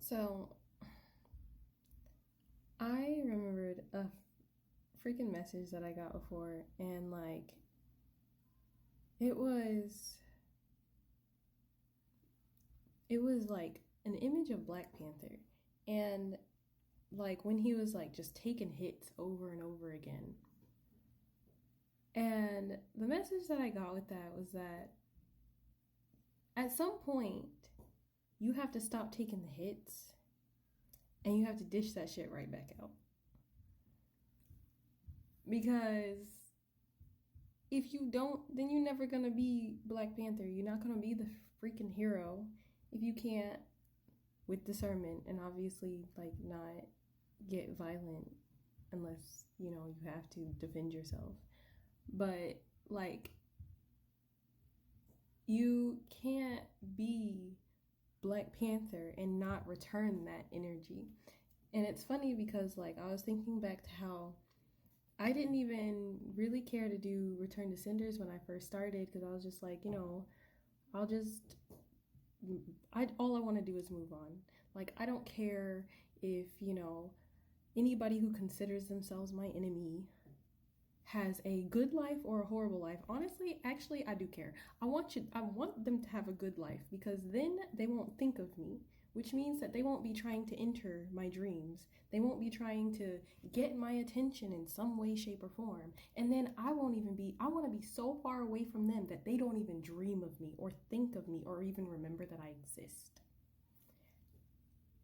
So I remembered a freaking message that I got before, and it was it was like an image of Black Panther, and when he was just taking hits over and over again. And the message that I got with that was that at some point you have to stop taking the hits and you have to dish that shit right back out. Because if you don't, then you're never gonna be Black Panther. You're not gonna be the freaking hero if you can't, with discernment, and obviously not get violent unless you have to defend yourself. But you can't be Black Panther and not return that energy. And it's funny because I was thinking back to how I didn't even really care to do Return to Cinders when I first started, because I was just I'll just all I want to do is move on. I don't care if anybody who considers themselves my enemy has a good life or a horrible life. Honestly, actually, I do care. I want them to have a good life, because then they won't think of me, which means that they won't be trying to enter my dreams. They won't be trying to get my attention in some way, shape, or form. And then I want to be so far away from them that they don't even dream of me or think of me or even remember that I exist.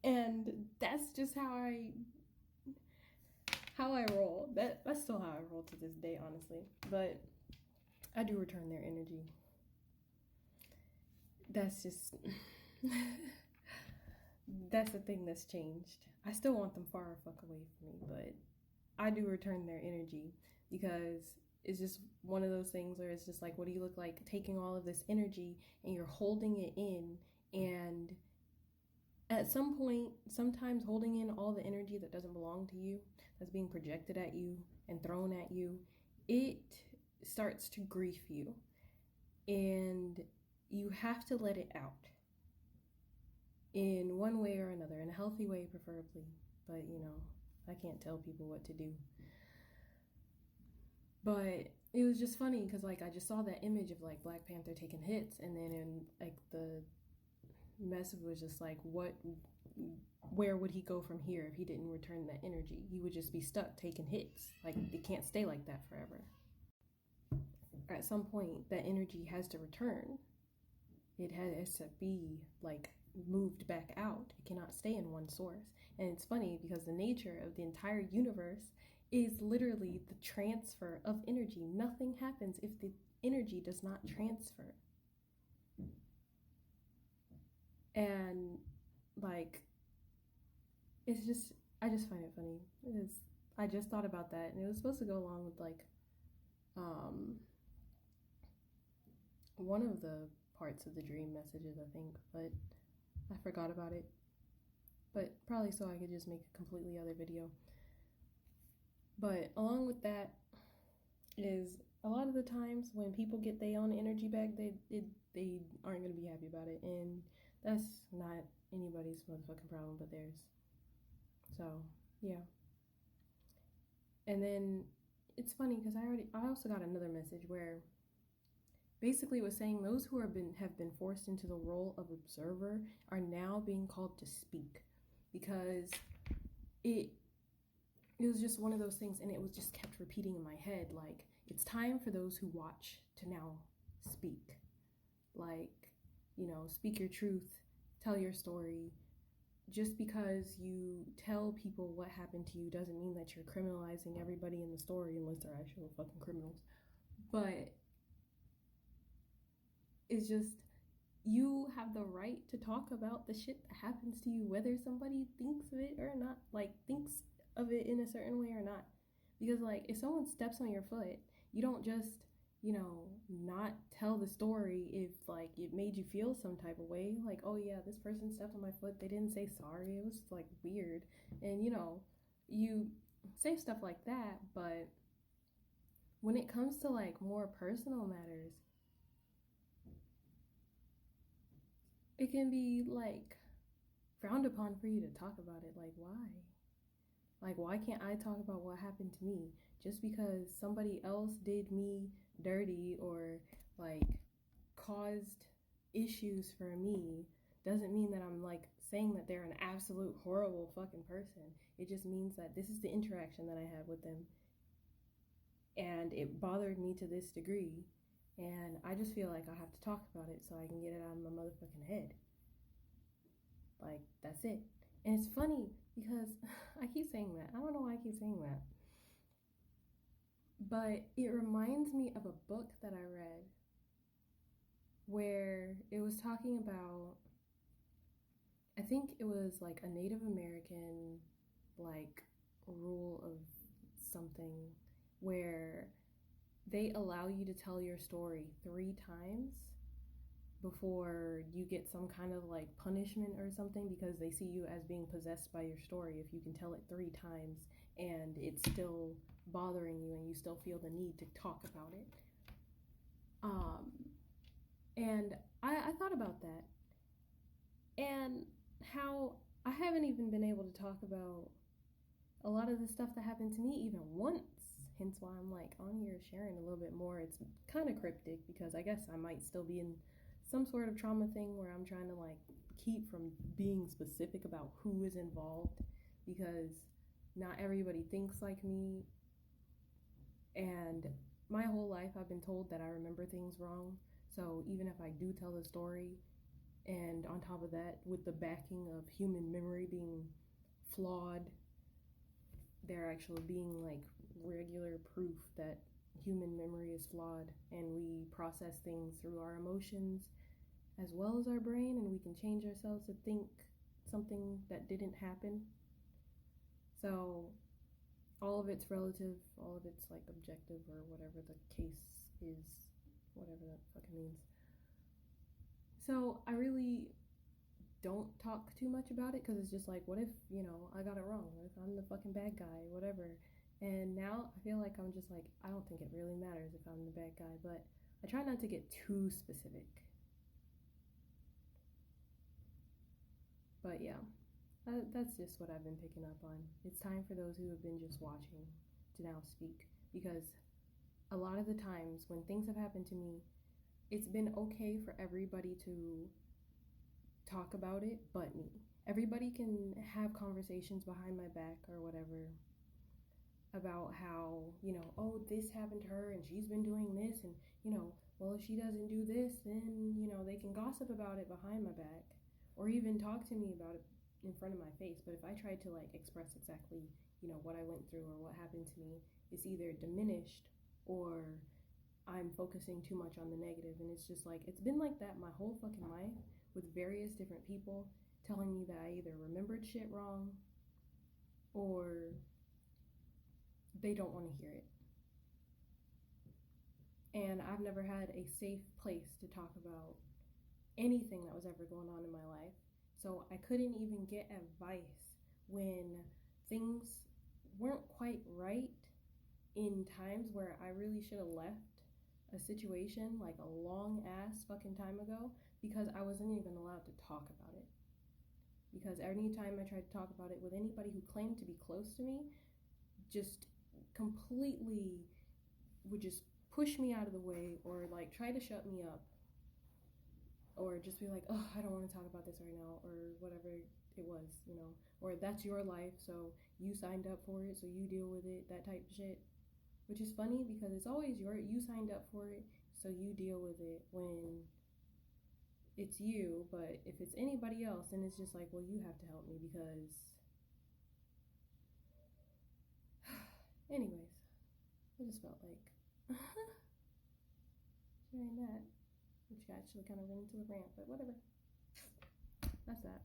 And that's just how I roll. That's still how I roll to this day, honestly. But I do return their energy. That's just that's the thing that's changed. I still want them far fuck away from me, but I do return their energy, because it's just one of those things where it's just what do you look like taking all of this energy and you're holding it in, and at some point, sometimes holding in all the energy that doesn't belong to you, that's being projected at you and thrown at you, it starts to grief you, and you have to let it out in one way or another, in a healthy way preferably, but I can't tell people what to do. But it was just funny because I just saw that image of Black Panther taking hits, and then in the message was just where would he go from here if he didn't return that energy? He would just be stuck taking hits. It can't stay like that forever. At some point, that energy has to return. It has to be moved back out. It cannot stay in one source. And it's funny because the nature of the entire universe is literally the transfer of energy. Nothing happens if the energy does not transfer. And it's just, I just find it funny. I just thought about that, and it was supposed to go along with one of the parts of the dream messages, I think, but I forgot about it. But probably so I could just make a completely other video. But along with that is a lot of the times when people get their own energy back, they aren't going to be happy about it, and that's not anybody's motherfucking problem but theirs. So yeah. And then it's funny because I also got another message where basically it was saying those who have been forced into the role of observer are now being called to speak, because it was just one of those things, and it was just kept repeating in my head, it's time for those who watch to now speak. Speak your truth, tell your story. Just because you tell people what happened to you doesn't mean that you're criminalizing everybody in the story, unless they're actual fucking criminals. But it's just, you have the right to talk about the shit that happens to you, whether somebody thinks of it or not, thinks of it in a certain way or not. Because if someone steps on your foot, you don't just not tell the story if it made you feel some type of way, oh yeah, this person stepped on my foot, they didn't say sorry, it was weird, and you say stuff like that. But when it comes to more personal matters, it can be frowned upon for you to talk about it. Like, why? Like, why can't I talk about what happened to me? Just because somebody else did me dirty or, like, caused issues for me doesn't mean that I'm, like, saying that they're an absolute horrible fucking person. It just means that this is the interaction that I had with them. And it bothered me to this degree. And I just feel like I have to talk about it so I can get it out of my motherfucking head. Like, that's it. And it's funny because I keep saying that. I don't know why I keep saying that. But it reminds me of a book that I read where it was talking about, I think it was like a Native American, like, rule of something where they allow you to tell your story 3 times before you get some kind of like punishment or something, because they see you as being possessed by your story if you can tell it 3 times and it's still bothering you and you still feel the need to talk about it. And I thought about that and how I haven't even been able to talk about a lot of the stuff that happened to me even once. Hence why I'm like on here sharing a little bit more. It's kind of cryptic because I guess I might still be in some sort of trauma thing where I'm trying to like keep from being specific about who is involved, because not everybody thinks like me. And my whole life I've been told that I remember things wrong. So even if I do tell the story, and on top of that, with the backing of human memory being flawed, there actually being like regular proof that human memory is flawed and we process things through our emotions as well as our brain, and we can change ourselves to think something that didn't happen. So all of it's relative, all of it's like objective, or whatever the case is, whatever that fucking means. So I really don't talk too much about it because it's just like, what if, you know, I got it wrong? What if I'm the fucking bad guy, whatever? And now I feel like I'm just like, I don't think it really matters if I'm the bad guy, but I try not to get too specific. But yeah, that's just what I've been picking up on. It's time for those who have been just watching to now speak, because a lot of the times when things have happened to me, it's been okay for everybody to talk about it but me. Everybody can have conversations behind my back or whatever about how, you know, oh, this happened to her and she's been doing this, and, you know, well, if she doesn't do this, then, you know, they can gossip about it behind my back or even talk to me about it in front of my face. But if I try to like express exactly, you know, what I went through or what happened to me, it's either diminished or I'm focusing too much on the negative. And it's just like, it's been like that my whole fucking life, with various different people telling me that I either remembered shit wrong or they don't want to hear it. And I've never had a safe place to talk about anything that was ever going on in my life. So I couldn't even get advice when things weren't quite right in times where I really should have left a situation like a long ass fucking time ago, because I wasn't even allowed to talk about it. Because anytime I tried to talk about it with anybody who claimed to be close to me, just completely would just push me out of the way or like try to shut me up, or just be like, oh, I don't want to talk about this right now, or whatever it was, you know, or that's your life, so you signed up for it, so you deal with it, that type of shit. Which is funny because it's always you signed up for it, so you deal with it when it's you. But if it's anybody else, then it's just like, well, you have to help me because anyways, I just felt like sharing that, which actually kind of ran into a rant, but whatever. That's that.